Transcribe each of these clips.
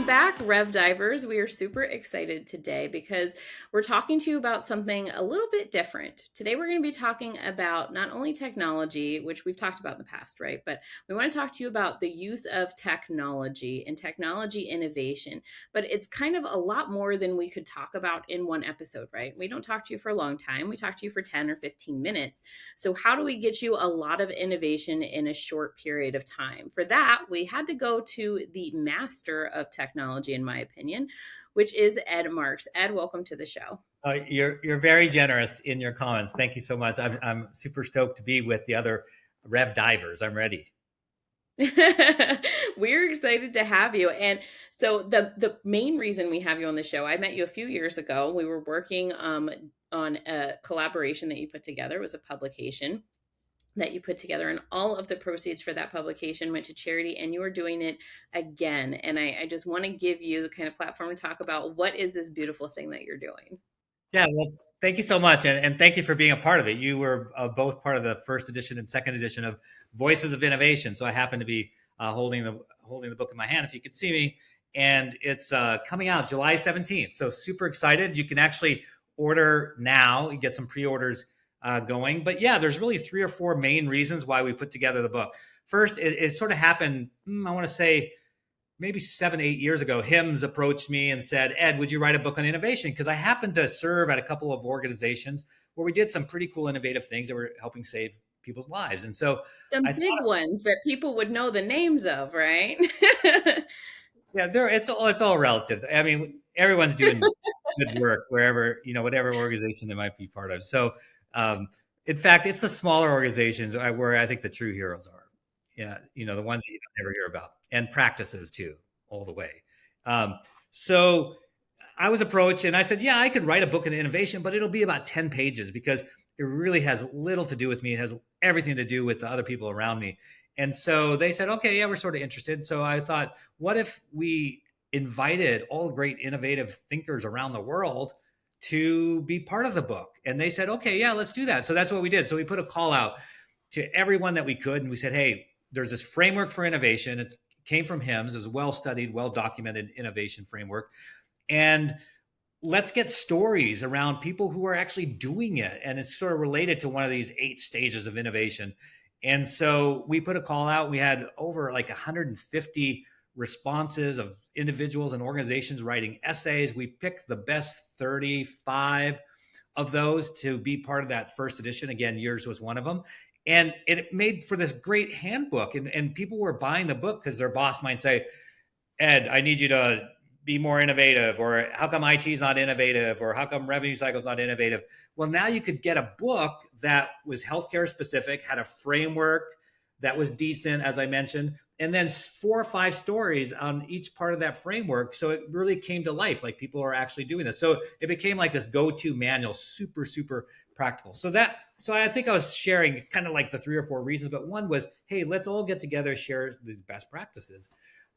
Welcome back, RevDivers. We are super excited today because we're talking to you about something a little bit different. Today, we're going to be talking about not only technology, which we've talked about in the past, right? But we want to talk to you about the use of technology and technology innovation. But it's kind of a lot more than we could talk about in one episode, right? We don't talk to you for a long time. We talk to you for 10 or 15 minutes. So how do we get you a lot of innovation in a short period of time? For that, we had to go to the master of technology, in my opinion, which is Ed Marx. Ed, welcome to the show. You're very generous in your comments. Thank you so much. I'm super stoked to be with the other Rev Divers. I'm ready. We're excited to have you. And so the main reason we have you on the show, I met you a few years ago. We were working on a collaboration that you put together. It was a publication that you put together, and all of the proceeds for that publication went to charity, and you are doing it again. And I just want to give you the kind of platform to talk about what is this beautiful thing that you're doing. Yeah, well, thank you so much. And thank you for being a part of it. You were both part of the first edition and second edition of Voices of Innovation. So I happen to be holding the book in my hand, if you could see me. And it's coming out July 17th. So super excited. You can actually order now. You get some pre-orders going. But yeah, there's really 3 or 4 main reasons why we put together the book. First, it sort of happened, I want to say, maybe 7, 8 years ago. HIMSS approached me and said, Ed, would you write a book on innovation? Because I happened to serve at a couple of organizations where we did some pretty cool innovative things that were helping save people's lives. And so some big ones that people would know the names of, right? Yeah, it's all relative. I mean, everyone's doing good work wherever, whatever organization they might be part of. So in fact, it's the smaller organizations where I think the true heroes are. Yeah, the ones that you never hear about, and practices too, all the way. So I was approached and I said, yeah, I could write a book on innovation, but it'll be about 10 pages because it really has little to do with me. It has everything to do with the other people around me. And so they said, okay, yeah, we're sort of interested. So I thought, what if we invited all great innovative thinkers around the world to be part of the book? And they said, okay, yeah, let's do that. So that's what we did. So we put a call out to everyone that we could. And we said, hey, there's this framework for innovation. It came from HIMSS. It's a well-studied, well-documented innovation framework. And let's get stories around people who are actually doing it. And it's sort of related to one of these 8 stages of innovation. And so we put a call out. We had over like 150 responses of individuals and organizations writing essays. We picked the best 35 of those to be part of that first edition. Again, yours was one of them. And it made for this great handbook. And people were buying the book because their boss might say, Ed, I need you to be more innovative, or how come IT is not innovative, or how come revenue cycle is not innovative? Well, now you could get a book that was healthcare specific, had a framework that was decent, as I mentioned, and then 4 or 5 stories on each part of that framework. So it really came to life, like people are actually doing this. So it became like this go-to manual, super, super practical. So I think I was sharing kind of like the 3 or 4 reasons, but one was, hey, let's all get together, share these best practices.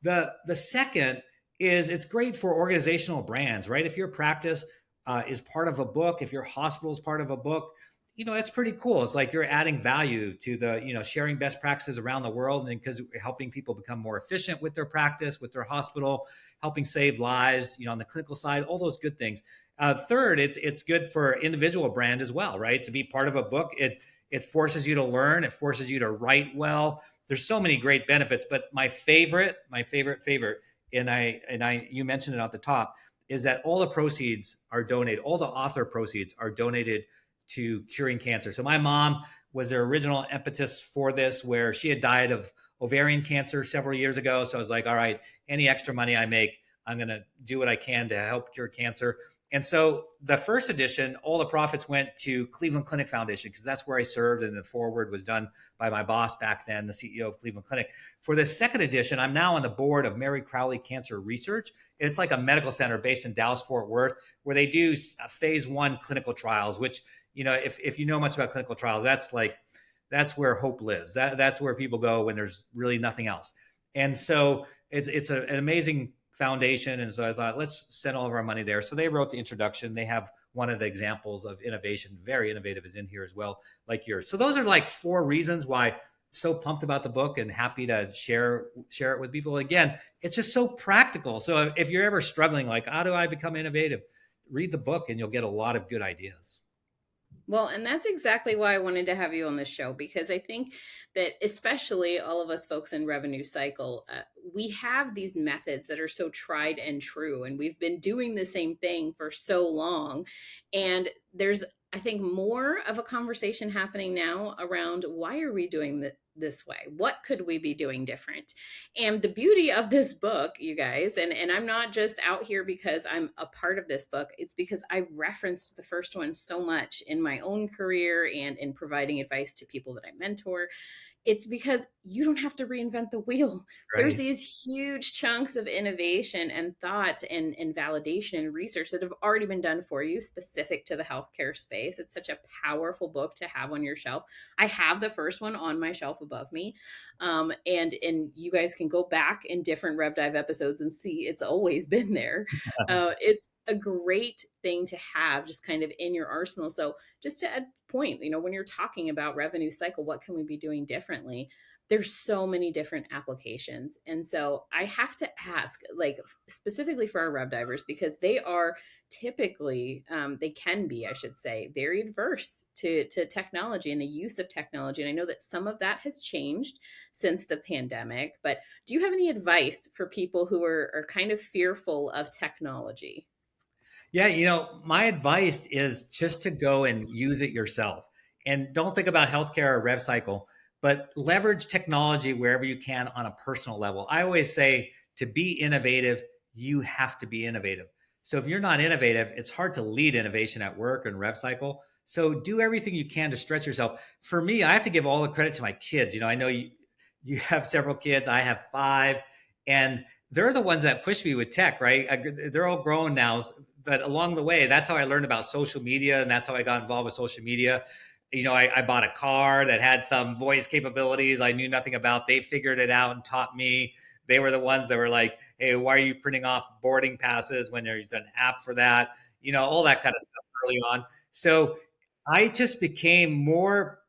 The second is it's great for organizational brands, right? If your practice is part of a book, if your hospital is part of a book, it's pretty cool. It's like you're adding value to the, sharing best practices around the world, and because we're helping people become more efficient with their practice, with their hospital, helping save lives, on the clinical side, all those good things. Third, it's good for individual brand as well, right? To be part of a book, it forces you to learn, it forces you to write well. There's so many great benefits, but my favorite, and you mentioned it at the top, is that all the proceeds are donated. All the author proceeds are donated to curing cancer. So my mom was the original impetus for this, where she had died of ovarian cancer several years ago. So I was like, all right, any extra money I make, I'm going to do what I can to help cure cancer. And so the first edition, all the profits went to Cleveland Clinic Foundation, because that's where I served, and the foreword was done by my boss back then, the CEO of Cleveland Clinic. For the second edition, I'm now on the board of Mary Crowley Cancer Research. It's like a medical center based in Dallas-Fort Worth, where they do phase 1 clinical trials, which, if you know much about clinical trials, that's where hope lives. That's where people go when there's really nothing else. And so it's an amazing foundation. And so I thought, let's send all of our money there. So they wrote the introduction. They have one of the examples of innovation, very innovative, is in here as well, like yours. So those are like 4 reasons why so pumped about the book and happy to share it with people. Again, it's just so practical. So if you're ever struggling, like, how do I become innovative? Read the book and you'll get a lot of good ideas. Well, and that's exactly why I wanted to have you on the show, because I think that especially all of us folks in revenue cycle, we have these methods that are so tried and true, and we've been doing the same thing for so long. And there's, I think, more of a conversation happening now around why are we doing this way? What could we be doing different? And the beauty of this book, you guys, and I'm not just out here because I'm a part of this book, it's because I referenced the first one so much in my own career and in providing advice to people that I mentor. It's because you don't have to reinvent the wheel. There's Right. these huge chunks of innovation and thought and validation and research that have already been done for you specific to the healthcare space. It's such a powerful book to have on your shelf. I have the first one on my shelf above me. And you guys can go back in different RevDive episodes and see it's always been there. It's a great thing to have just kind of in your arsenal. So just to add point, when you're talking about revenue cycle, what can we be doing differently? There's so many different applications. And so I have to ask, like, specifically for our rev divers, because they are typically, they can be, I should say, very adverse to technology and the use of technology. And I know that some of that has changed since the pandemic, but do you have any advice for people who are kind of fearful of technology? Yeah, my advice is just to go and use it yourself. And don't think about healthcare or rev cycle, but leverage technology wherever you can on a personal level. I always say to be innovative, you have to be innovative. So if you're not innovative, it's hard to lead innovation at work and rev cycle. So do everything you can to stretch yourself. For me, I have to give all the credit to my kids. I know you have several kids. I have 5, and they're the ones that push me with tech, right? They're all grown now, but along the way, that's how I learned about social media, and that's how I got involved with social media. I bought a car that had some voice capabilities I knew nothing about. They figured it out and taught me. They were the ones that were like, "Hey, why are you printing off boarding passes when there's an app for that?" All that kind of stuff early on. So I just became more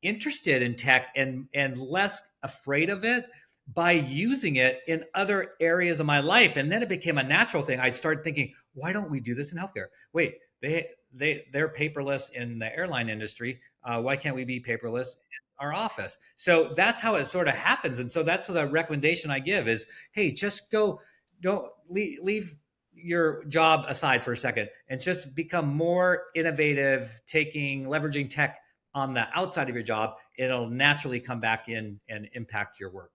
interested in tech and less afraid of it by using it in other areas of my life. And then it became a natural thing. I'd start thinking, why don't we do this in healthcare? Wait, they're paperless in the airline industry. Why can't we be paperless in our office? So that's how it sort of happens. And so that's the recommendation I give is, hey, just go, don't leave your job aside for a second and just become more innovative, leveraging tech on the outside of your job. It'll naturally come back in and impact your work.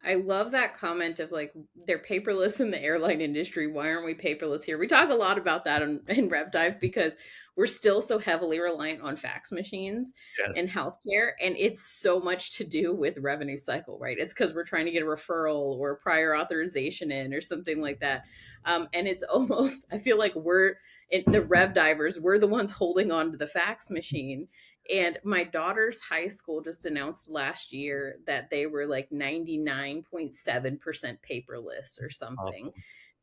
I love that comment of like they're paperless in the airline industry. Why aren't we paperless here? We talk a lot about that in RevDive because we're still so heavily reliant on fax machines in Yes. healthcare. And it's so much to do with revenue cycle, right? It's because we're trying to get a referral or a prior authorization in or something like that. And it's almost, I feel like the Rev Divers, we're the ones holding on to the fax machine. And my daughter's high school just announced last year that they were like 99.7% paperless or something. Awesome.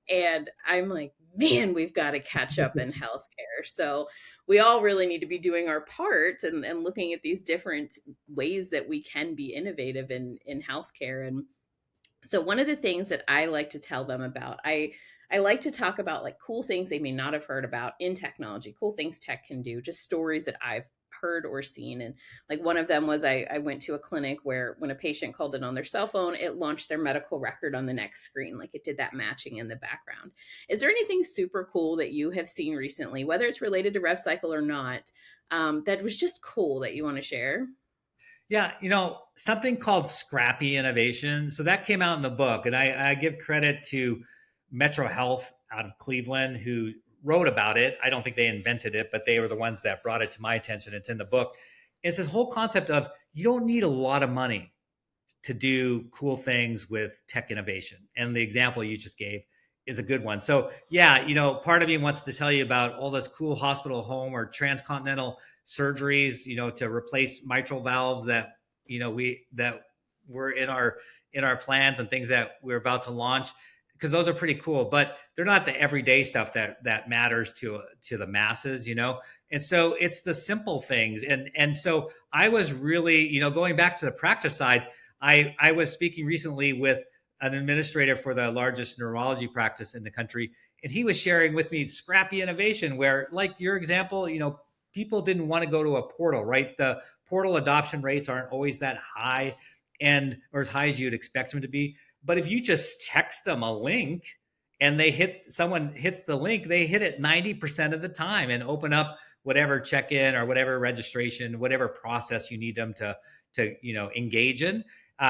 And I'm like, man, we've got to catch up in healthcare. So we all really need to be doing our part and looking at these different ways that we can be innovative in healthcare. And so one of the things that I like to tell them about, I like to talk about like cool things they may not have heard about in technology, cool things tech can do, just stories that I've heard or seen. And like one of them was I went to a clinic where when a patient called in on their cell phone, it launched their medical record on the next screen. Like it did that matching in the background. Is there anything super cool that you have seen recently, whether it's related to rev cycle or not, that was just cool that you want to share? Yeah, something called Scrappy innovation. So that came out in the book, and I give credit to Metro Health out of Cleveland who wrote about it. I don't think they invented it, but they were the ones that brought it to my attention. It's in the book. It's this whole concept of you don't need a lot of money to do cool things with tech innovation. And the example you just gave is a good one. So yeah, part of me wants to tell you about all this cool hospital home or transcontinental surgeries, to replace mitral valves that, that were in our plans and things that we're about to launch. because those are pretty cool, but they're not the everyday stuff that matters to the masses, you know. And so it's the simple things, and so I was really, you know, going back to the practice side. I was speaking recently with an administrator for the largest neurology practice in the country, and he was sharing with me Scrappy innovation, where, like your example, you know, people didn't want to go to a portal, right? The portal adoption rates aren't always that high, and or as high as you'd expect them to be. But if you just text them a link and someone hits the link, they hit it 90% of the time and open up whatever check-in or whatever registration, whatever process you need them to you know, engage in.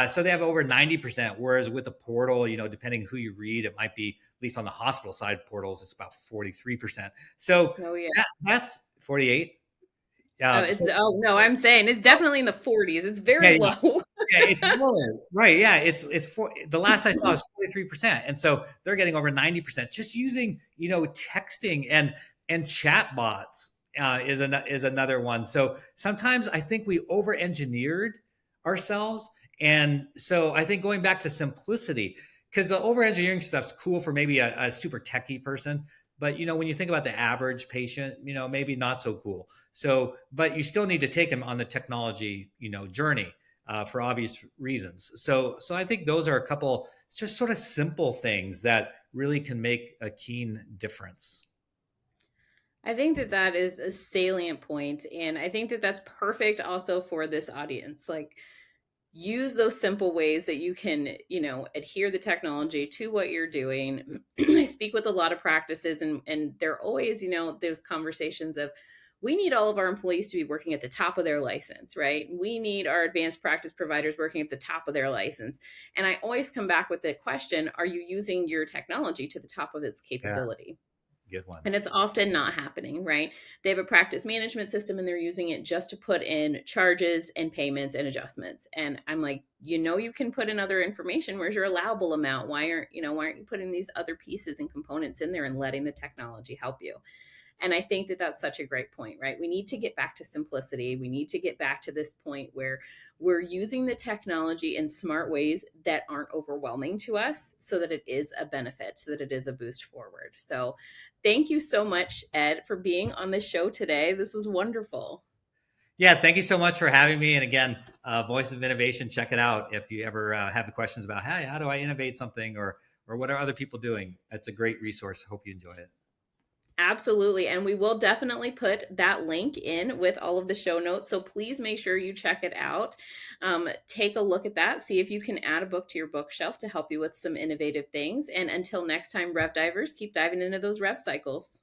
So they have over 90%. Whereas with the portal, you know, depending who you read, it might be, at least on the hospital side portals, it's about 43%. So Oh yeah. that's 48. Oh, So no, I'm saying it's definitely in the 40s. It's very yeah, low. yeah, it's low, right? Yeah, it's for the last I saw is 43%, and so they're getting over 90% just using, you know, texting and chat bots is another one. So sometimes I think we over engineered ourselves, and so I think going back to simplicity, because the over engineering stuff's cool for maybe a super techie person, but you know, when you think about the average patient, you know, maybe not so cool. So, but you still need to take them on the technology, you know, journey for obvious reasons. So I think those are a couple just sort of simple things that really can make a keen difference. I think that that is a salient point, and I think that that's perfect also for this audience. Like, use those simple ways that you can, you know, adhere the technology to what you're doing. I speak with a lot of practices, and they're always, you know, those conversations of, we need all of our employees to be working at the top of their license, right? We need our advanced practice providers working at the top of their license. And I always come back with the question, are you using your technology to the top of its Yeah, capability? good one. And it's often not happening, right? They have a practice management system and they're using it just to put in charges and payments and adjustments. And I'm like, you know, you can put in other information. Where's your allowable amount? Why aren't you putting these other pieces and components in there and letting the technology help you? And I think that that's such a great point, right? We need to get back to simplicity. We need to get back to this point where we're using the technology in smart ways that aren't overwhelming to us, so that it is a benefit, so that it is a boost forward. So thank you so much, Ed, for being on the show today. This was wonderful. Yeah, thank you so much for having me. And again, Voice of Innovation, check it out if you ever have questions about, hey, how do I innovate something, or what are other people doing? It's a great resource. Hope you enjoy it. Absolutely. And we will definitely put that link in with all of the show notes. So please make sure you check it out. Take a look at that. See if you can add a book to your bookshelf to help you with some innovative things. And until next time, Rev Divers, keep diving into those rev cycles.